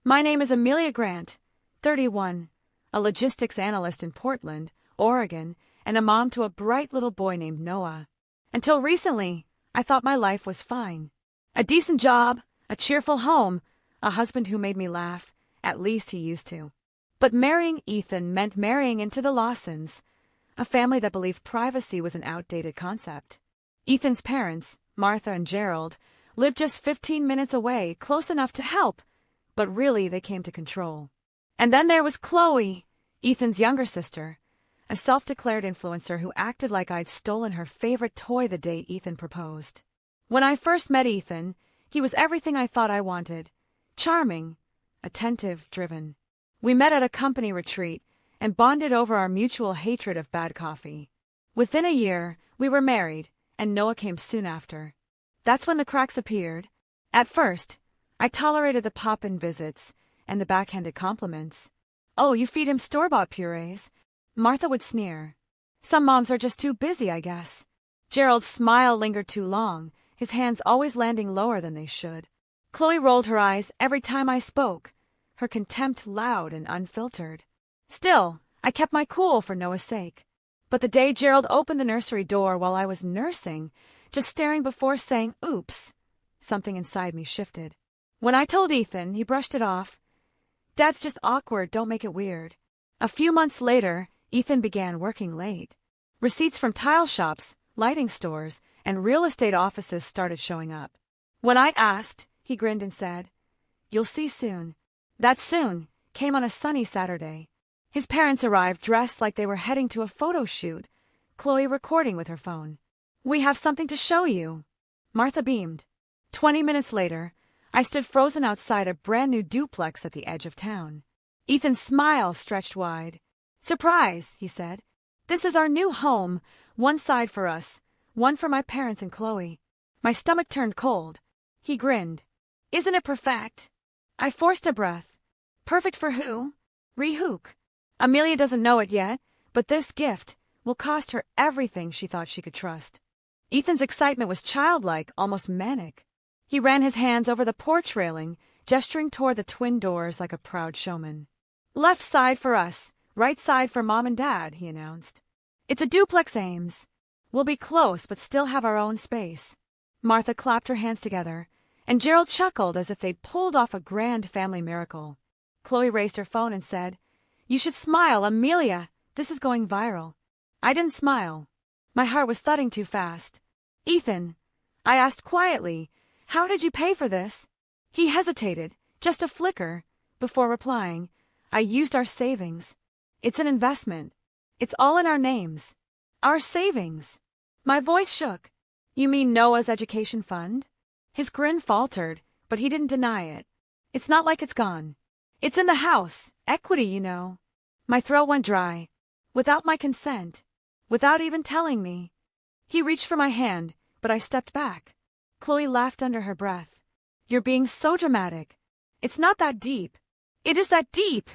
My name is Amelia Grant, 31, a logistics analyst in Portland, Oregon, and a mom to a bright little boy named Noah. Until recently, I thought my life was fine. A decent job, a cheerful home, a husband who made me laugh, at least he used to. But marrying Ethan meant marrying into the Lawsons, a family that believed privacy was an outdated concept. Ethan's parents, Martha and Gerald, lived just 15 minutes away, close enough to help, but really they came to control. And then there was Chloe, Ethan's younger sister, a self-declared influencer who acted like I'd stolen her favorite toy the day Ethan proposed. When I first met Ethan, he was everything I thought I wanted. Charming, attentive, driven. We met at a company retreat and bonded over our mutual hatred of bad coffee. Within a year, we were married, and Noah came soon after. That's when the cracks appeared. At first, I tolerated the pop-in visits and the backhanded compliments. "Oh, you feed him store-bought purees," Martha would sneer. "Some moms are just too busy, I guess." Gerald's smile lingered too long, his hands always landing lower than they should. Chloe rolled her eyes every time I spoke, her contempt loud and unfiltered. Still, I kept my cool for Noah's sake. But the day Gerald opened the nursery door while I was nursing, just staring before saying, "Oops," something inside me shifted. When I told Ethan, he brushed it off. "Dad's just awkward, don't make it weird." A few months later, Ethan began working late. Receipts from tile shops, lighting stores, and real estate offices started showing up. When I asked, he grinned and said, "You'll see soon." That soon came on a sunny Saturday. His parents arrived dressed like they were heading to a photo shoot, Chloe recording with her phone. "We have something to show you." Martha beamed. 20 minutes later, I stood frozen outside a brand-new duplex at the edge of town. Ethan's smile stretched wide. "Surprise," he said. "This is our new home, one side for us, one for my parents and Chloe." My stomach turned cold. He grinned. "Isn't it perfect?" I forced a breath. "Perfect for who?" "Rehook. Amelia doesn't know it yet, but this gift will cost her everything she thought she could trust." Ethan's excitement was childlike, almost manic. He ran his hands over the porch railing, gesturing toward the twin doors like a proud showman. "Left side for us, right side for Mom and Dad," he announced. "It's a duplex, Ames. We'll be close but still have our own space." Martha clapped her hands together, and Gerald chuckled as if they'd pulled off a grand family miracle. Chloe raised her phone and said, "You should smile, Amelia. This is going viral." I didn't smile. My heart was thudding too fast. "Ethan," I asked quietly, "how did you pay for this?" He hesitated, just a flicker, before replying, "I used our savings. It's an investment. It's all in our names. Our savings." My voice shook. "You mean Noah's education fund?" His grin faltered, but he didn't deny it. "It's not like it's gone. It's in the house. Equity, you know." My throat went dry. "Without my consent. Without even telling me." He reached for my hand, but I stepped back. Chloe laughed under her breath. "You're being so dramatic. It's not that deep." "It is that deep,"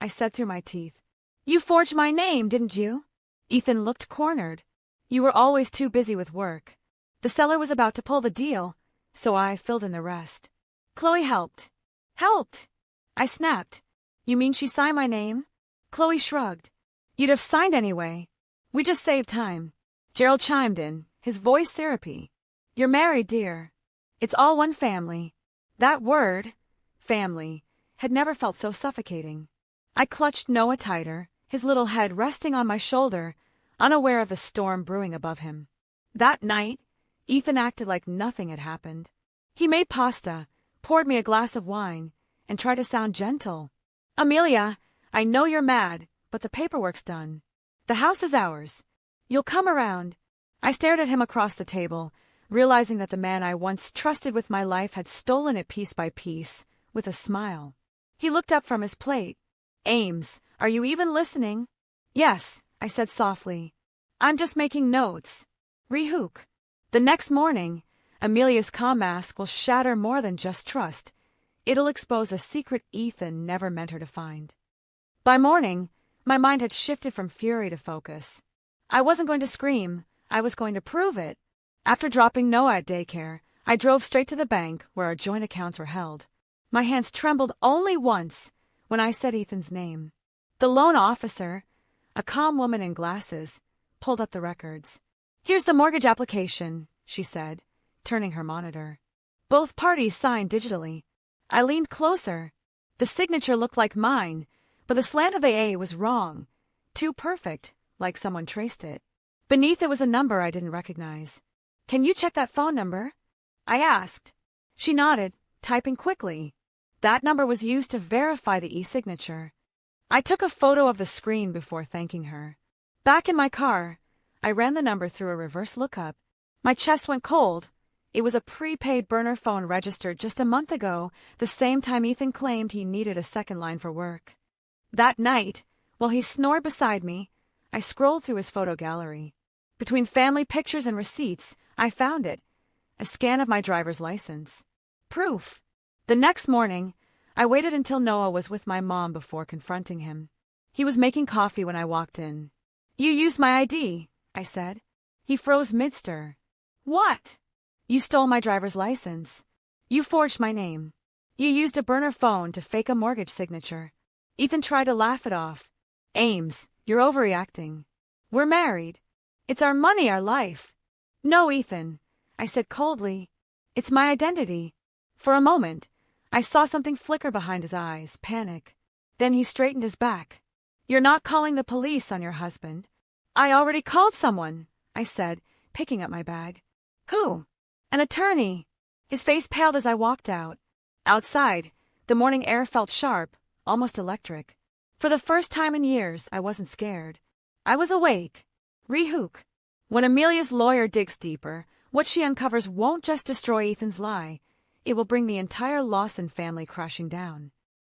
I said through my teeth. "You forged my name, didn't you?" Ethan looked cornered. "You were always too busy with work." The seller was about to pull the deal, so I filled in the rest. "Chloe helped." "Helped?" I snapped. "You mean she signed my name?" Chloe shrugged. "You'd have signed anyway. We just saved time." Gerald chimed in, his voice syrupy. "You're married, dear. It's all one family." That word, family, had never felt so suffocating. I clutched Noah tighter, his little head resting on my shoulder, unaware of the storm brewing above him. That night, Ethan acted like nothing had happened. He made pasta, poured me a glass of wine, and tried to sound gentle. "Amelia, I know you're mad, but the paperwork's done. The house is ours. You'll come around." I stared at him across the table, realizing that the man I once trusted with my life had stolen it piece by piece, with a smile. He looked up from his plate. "Ames, are you even listening?" "Yes," I said softly. "I'm just making notes." Rehook. The next morning, Amelia's calm mask will shatter more than just trust. It'll expose a secret Ethan never meant her to find. By morning, my mind had shifted from fury to focus. I wasn't going to scream. I was going to prove it. After dropping Noah at daycare, I drove straight to the bank where our joint accounts were held. My hands trembled only once when I said Ethan's name. The loan officer, a calm woman in glasses, pulled up the records. "Here's the mortgage application," she said, turning her monitor. Both parties signed digitally. I leaned closer. The signature looked like mine, but the slant of the A was wrong. Too perfect, like someone traced it. Beneath it was a number I didn't recognize. "Can you check that phone number?" I asked. She nodded, typing quickly. That number was used to verify the e-signature. I took a photo of the screen before thanking her. Back in my car, I ran the number through a reverse lookup. My chest went cold. It was a prepaid burner phone registered just a month ago, the same time Ethan claimed he needed a second line for work. That night, while he snored beside me, I scrolled through his photo gallery. Between family pictures and receipts, I found it. A scan of my driver's license. Proof. The next morning, I waited until Noah was with my mom before confronting him. He was making coffee when I walked in. "You used my ID," I said. He froze mid-stir. "What?" "You stole my driver's license. You forged my name. You used a burner phone to fake a mortgage signature." Ethan tried to laugh it off. "Ames, you're overreacting. We're married. It's our money, our life." "No, Ethan," I said coldly. "It's my identity." For a moment, I saw something flicker behind his eyes, panic. Then he straightened his back. "You're not calling the police on your husband." "I already called someone," I said, picking up my bag. "Who?" "An attorney." His face paled as I walked out. Outside, the morning air felt sharp, almost electric. For the first time in years, I wasn't scared. I was awake. Rehook. When Amelia's lawyer digs deeper, what she uncovers won't just destroy Ethan's lie. It will bring the entire Lawson family crashing down.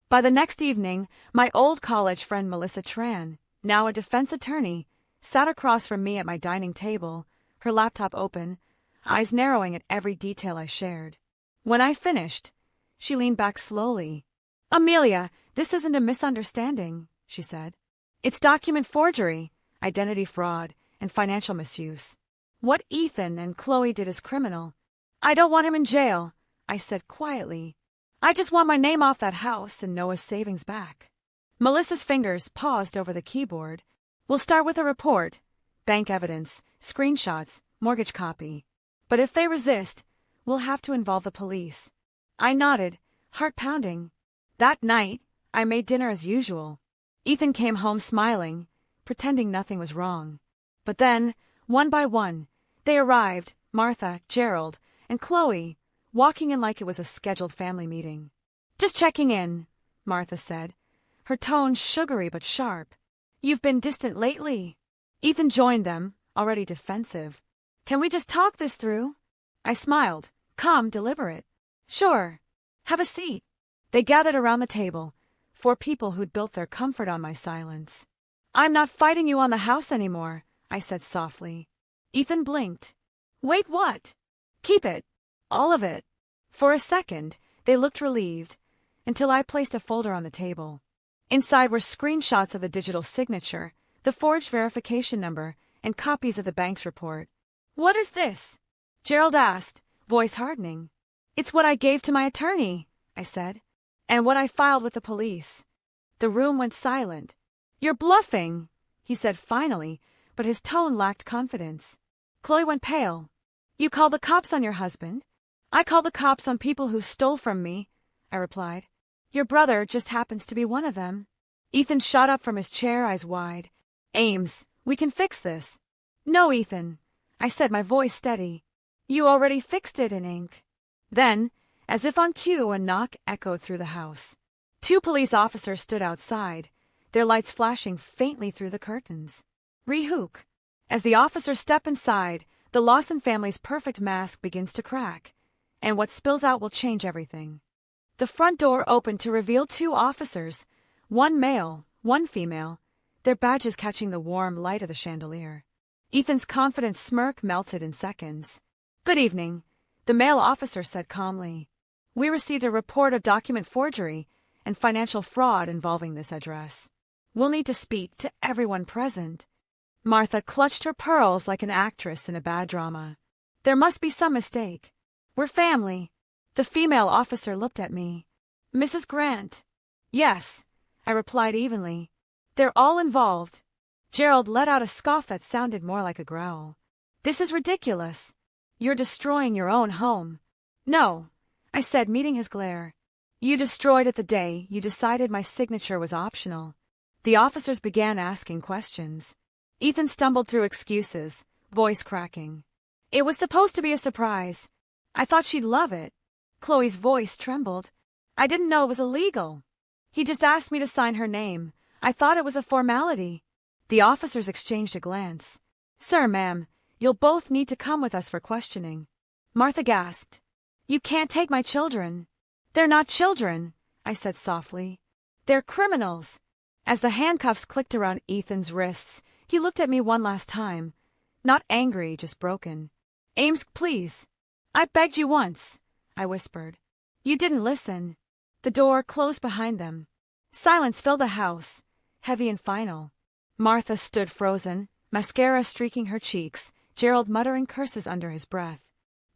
By the next evening, my old college friend Melissa Tran, now a defense attorney, sat across from me at my dining table, her laptop open, eyes narrowing at every detail I shared. When I finished, she leaned back slowly. "Amelia, this isn't a misunderstanding," she said. "It's document forgery, identity fraud, and financial misuse. What Ethan and Chloe did is criminal. I don't want him in jail," I said quietly. "I just want my name off that house and Noah's savings back." Melissa's fingers paused over the keyboard. "We'll start with a report, bank evidence, screenshots, mortgage copy. But if they resist, we'll have to involve the police." I nodded, heart pounding. That night, I made dinner as usual. Ethan came home smiling, pretending nothing was wrong. But then, one by one, they arrived, Martha, Gerald, and Chloe, walking in like it was a scheduled family meeting. "Just checking in," Martha said, her tone sugary but sharp. "You've been distant lately." Ethan joined them, already defensive. "Can we just talk this through?" I smiled, calm, deliberate. "Sure. Have a seat." They gathered around the table, 4 people who'd built their comfort on my silence. "I'm not fighting you on the house anymore," I said softly. Ethan blinked. "Wait, what?" "Keep it. All of it." For a second, they looked relieved, until I placed a folder on the table. Inside were screenshots of the digital signature, the forged verification number, and copies of the bank's report. "What is this?" Gerald asked, voice hardening. "It's what I gave to my attorney," I said, "and what I filed with the police." The room went silent. "You're bluffing," he said finally, but his tone lacked confidence. Chloe went pale. "You call the cops on your husband?" "I call the cops on people who stole from me," I replied. "Your brother just happens to be one of them." Ethan shot up from his chair, eyes wide. "Ames, we can fix this." "No, Ethan," I said, my voice steady. "You already fixed it in ink." Then, as if on cue, a knock echoed through the house. 2 police officers stood outside, their lights flashing faintly through the curtains. Rehook. As the officers step inside, the Lawson family's perfect mask begins to crack, and what spills out will change everything. The front door opened to reveal 2 officers, one male, one female, their badges catching the warm light of the chandelier. Ethan's confident smirk melted in seconds. "Good evening," the male officer said calmly. "We received a report of document forgery and financial fraud involving this address. We'll need to speak to everyone present." Martha clutched her pearls like an actress in a bad drama. "There must be some mistake. We're family." The female officer looked at me. Mrs. Grant. Yes, I replied evenly. They're all involved. Gerald let out a scoff that sounded more like a growl. This is ridiculous. You're destroying your own home. No, I said, meeting his glare. You destroyed it the day you decided my signature was optional. The officers began asking questions. Ethan stumbled through excuses, voice cracking. It was supposed to be a surprise. I thought she'd love it. Chloe's voice trembled. I didn't know it was illegal. He just asked me to sign her name. I thought it was a formality. The officers exchanged a glance. Sir, ma'am, you'll both need to come with us for questioning. Martha gasped. You can't take my children. They're not children, I said softly. They're criminals. As the handcuffs clicked around Ethan's wrists, he looked at me one last time. Not angry, just broken. Ames, please. I begged you once, I whispered. You didn't listen. The door closed behind them. Silence filled the house, heavy and final. Martha stood frozen, mascara streaking her cheeks, Gerald muttering curses under his breath.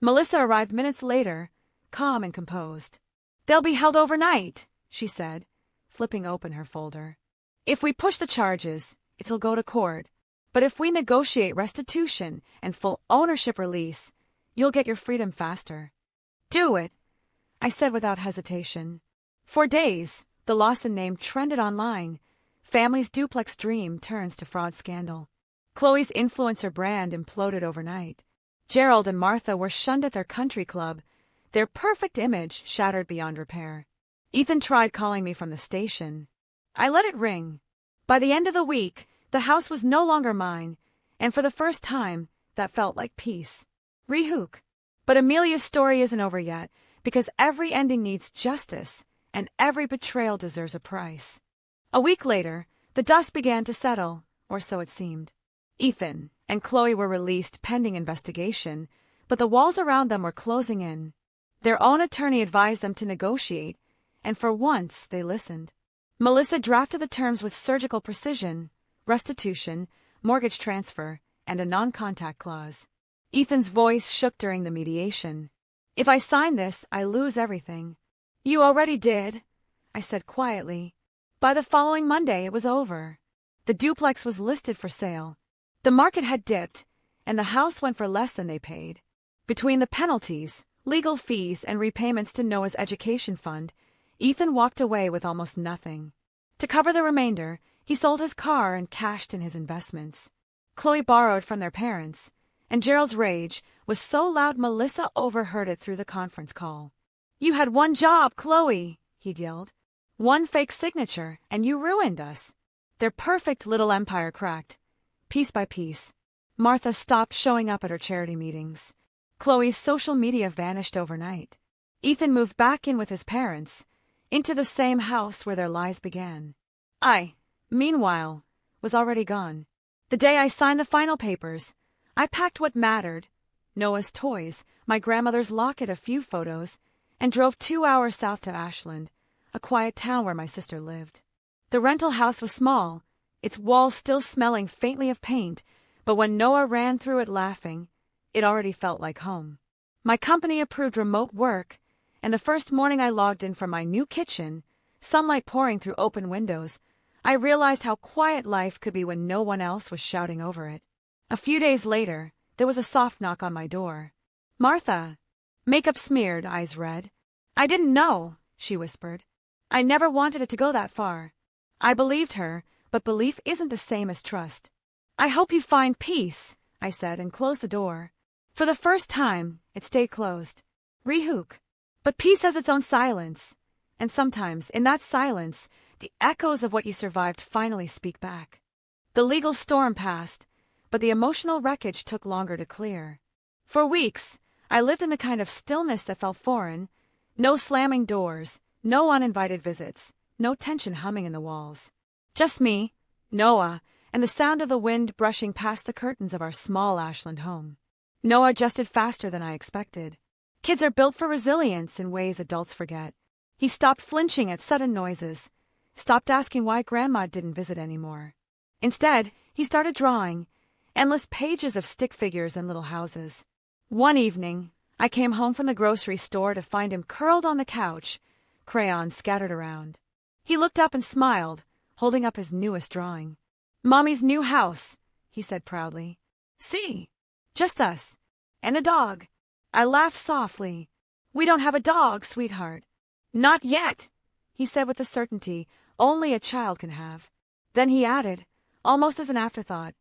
Melissa arrived minutes later, calm and composed. They'll be held overnight, she said, flipping open her folder. If we push the charges, it'll go to court. But if we negotiate restitution and full ownership release, you'll get your freedom faster. Do it, I said without hesitation. For days, the Lawson name trended online. Family's duplex dream turns to fraud scandal. Chloe's influencer brand imploded overnight. Gerald and Martha were shunned at their country club, their perfect image shattered beyond repair. Ethan tried calling me from the station. I let it ring. By the end of the week, the house was no longer mine, and for the first time, that felt like peace. Rehook. But Amelia's story isn't over yet, because every ending needs justice, and every betrayal deserves a price. A week later, the dust began to settle, or so it seemed. Ethan and Chloe were released pending investigation, but the walls around them were closing in. Their own attorney advised them to negotiate, and for once they listened. Melissa drafted the terms with surgical precision: restitution, mortgage transfer, and a non-contact clause. Ethan's voice shook during the mediation. If I sign this, I lose everything. You already did, I said quietly. By the following Monday, it was over. The duplex was listed for sale. The market had dipped, and the house went for less than they paid. Between the penalties, legal fees, and repayments to Noah's education fund, Ethan walked away with almost nothing. To cover the remainder, he sold his car and cashed in his investments. Chloe borrowed from their parents, and Gerald's rage was so loud Melissa overheard it through the conference call. You had one job, Chloe, he yelled. One fake signature, and you ruined us. Their perfect little empire cracked. Piece by piece, Martha stopped showing up at her charity meetings. Chloe's social media vanished overnight. Ethan moved back in with his parents, into the same house where their lies began. I, meanwhile, was already gone. The day I signed the final papers, I packed what mattered: Noah's toys, my grandmother's locket, a few photos, and drove 2 hours south to Ashland, a quiet town where my sister lived. The rental house was small, its walls still smelling faintly of paint, but when Noah ran through it laughing, it already felt like home. My company approved remote work, and the first morning I logged in from my new kitchen, sunlight pouring through open windows, I realized how quiet life could be when no one else was shouting over it. A few days later, there was a soft knock on my door. Martha. Makeup smeared, eyes red. I didn't know, she whispered. I never wanted it to go that far. I believed her, but belief isn't the same as trust. I hope you find peace, I said, and closed the door. For the first time, it stayed closed. Rehook. But peace has its own silence, and sometimes, in that silence, the echoes of what you survived finally speak back. The legal storm passed, but the emotional wreckage took longer to clear. For weeks, I lived in the kind of stillness that felt foreign. No slamming doors, no uninvited visits, no tension humming in the walls. Just me, Noah, and the sound of the wind brushing past the curtains of our small Ashland home. Noah adjusted faster than I expected. Kids are built for resilience in ways adults forget. He stopped flinching at sudden noises, stopped asking why Grandma didn't visit anymore. Instead, he started drawing, endless pages of stick figures and little houses. One evening, I came home from the grocery store to find him curled on the couch, crayons scattered around. He looked up and smiled, holding up his newest drawing. "Mommy's new house," he said proudly. "See? Just us. And a dog." I laughed softly. "We don't have a dog, sweetheart." "Not yet," he said with the certainty only a child can have. Then he added, almost as an afterthought,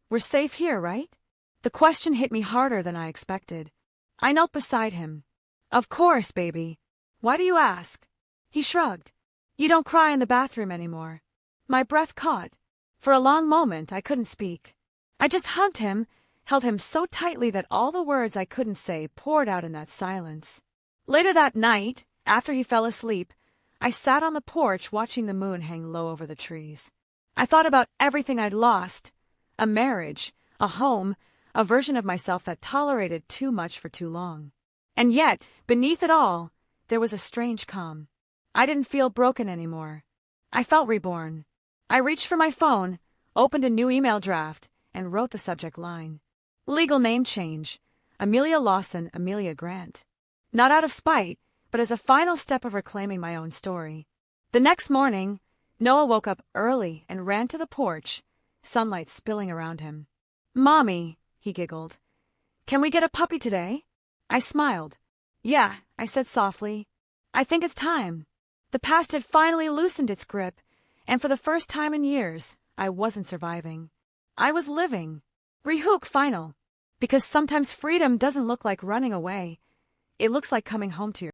"We're safe here, right?" The question hit me harder than I expected. I knelt beside him. "Of course, baby. Why do you ask?" He shrugged. "You don't cry in the bathroom anymore." My breath caught. For a long moment, I couldn't speak. I just hugged him, held him so tightly that all the words I couldn't say poured out in that silence. Later that night, after he fell asleep, I sat on the porch watching the moon hang low over the trees. I thought about everything I'd lost: a marriage, a home, a version of myself that tolerated too much for too long. And yet, beneath it all, there was a strange calm. I didn't feel broken anymore. I felt reborn. I reached for my phone, opened a new email draft, and wrote the subject line: "Legal name change. Amelia Lawson, Amelia Grant." Not out of spite, but as a final step of reclaiming my own story. The next morning, Noah woke up early and ran to the porch, sunlight spilling around him. "Mommy," he giggled, "can we get a puppy today?" I smiled. "Yeah," I said softly. "I think it's time." The past had finally loosened its grip, and for the first time in years, I wasn't surviving. I was living. Rehook final. Because sometimes freedom doesn't look like running away. It looks like coming home to